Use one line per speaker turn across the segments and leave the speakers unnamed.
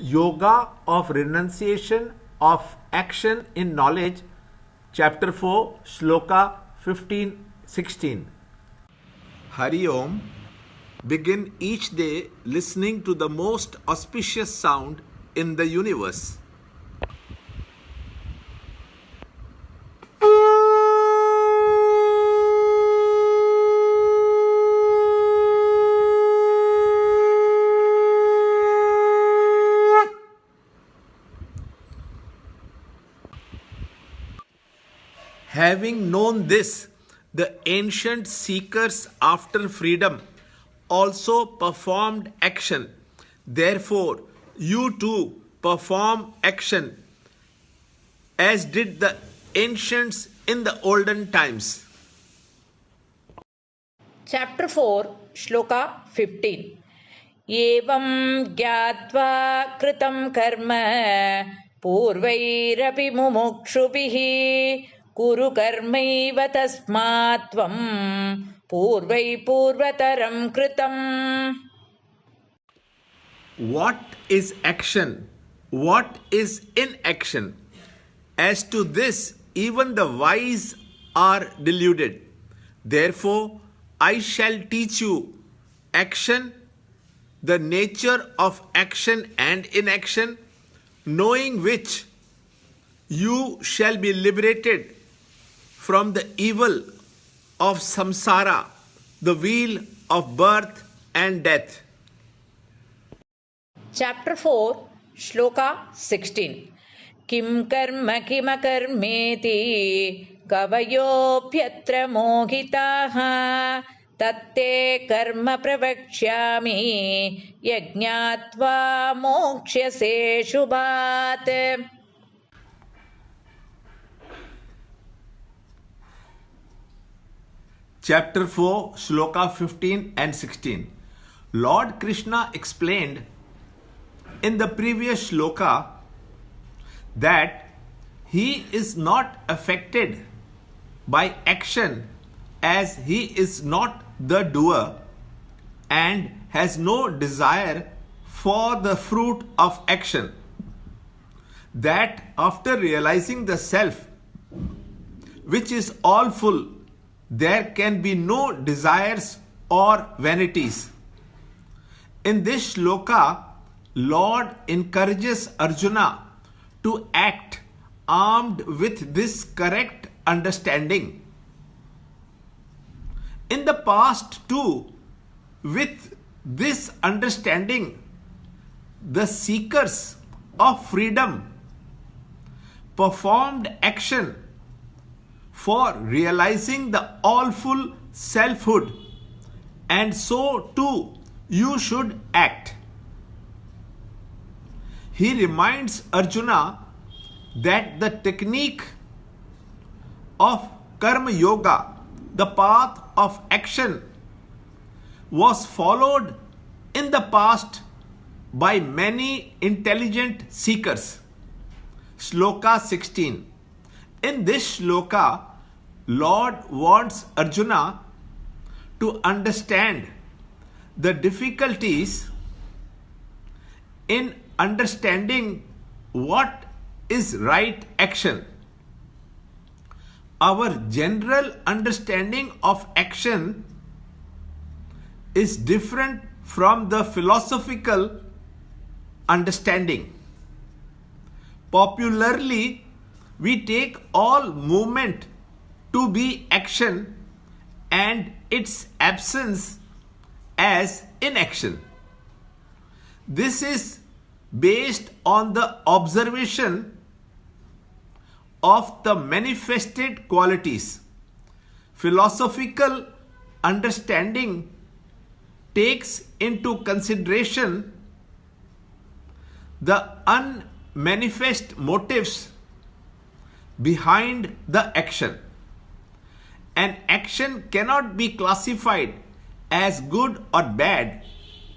Yoga of Renunciation of Action in Knowledge, Chapter 4, Shloka 15-16. Hari Om. Begin each day listening to the most auspicious sound in the universe. Having known this, the ancient seekers after freedom also performed action. Therefore, you too perform action as did the ancients in the olden times.
Chapter 4, Shloka 15. Evam gyatva kritam karma purvairapi mumukshubhihi kuru karmaiva tasmat tvam purvai purvataram kritam.
What is action? What is inaction? As to this, even the wise are deluded. Therefore, I shall teach you action, the nature of action and inaction, knowing which you shall be liberated from the evil of samsara, the wheel of birth and death.
Chapter 4, Shloka 16. Kim karma kimakarmeti kavayopyatra mohitaha tatte karma pravakshyami yajñatva mokshase shubhat.
Chapter 4, Shloka 15 and 16. Lord Krishna explained in the previous shloka that he is not affected by action as he is not the doer and has no desire for the fruit of action. That after realizing the self, which is all full, there can be no desires or vanities. In this shloka, Lord encourages Arjuna to act armed with this correct understanding. In the past too, with this understanding, the seekers of freedom performed action for realizing the all-full selfhood, and so too you should act. He reminds Arjuna that the technique of Karma Yoga, the path of action, was followed in the past by many intelligent seekers. Shloka 16. In this shloka, Lord wants Arjuna to understand the difficulties in understanding what is right action. Our general understanding of action is different from the philosophical understanding. Popularly, we take all movement to be action and its absence as inaction. This is based on the observation of the manifested qualities. Philosophical understanding takes into consideration the unmanifest motives behind the action. An action cannot be classified as good or bad,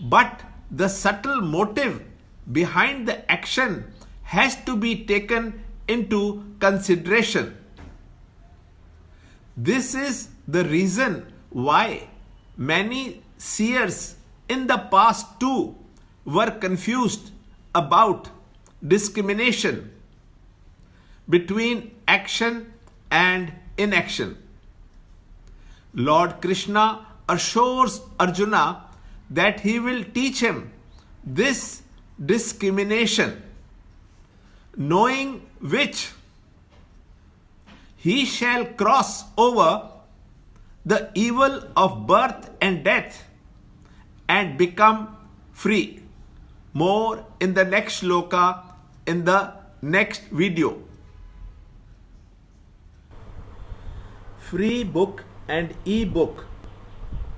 but the subtle motive behind the action has to be taken into consideration. This is the reason why many seers in the past too were confused about discrimination between action and inaction. Lord Krishna assures Arjuna that he will teach him this discrimination, knowing which he shall cross over the evil of birth and death and become free. More in the next shloka, in the next video. Free book and e-book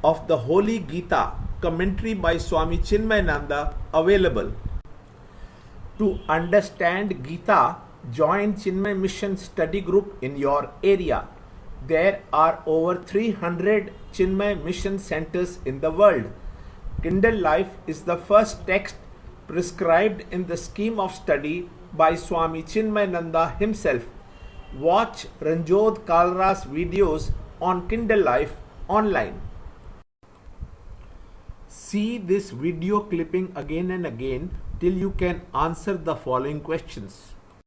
of the Holy Gita, commentary by Swami Chinmayananda, available. To understand Gita, join Chinmay Mission study group in your area. There are over 300 Chinmay Mission centers in the world. Kindle Life is the first text prescribed in the scheme of study by Swami Chinmayananda himself. Watch Ranjod Kalra's videos on Kindle Life online. See this video clipping again and again till you can answer the following questions.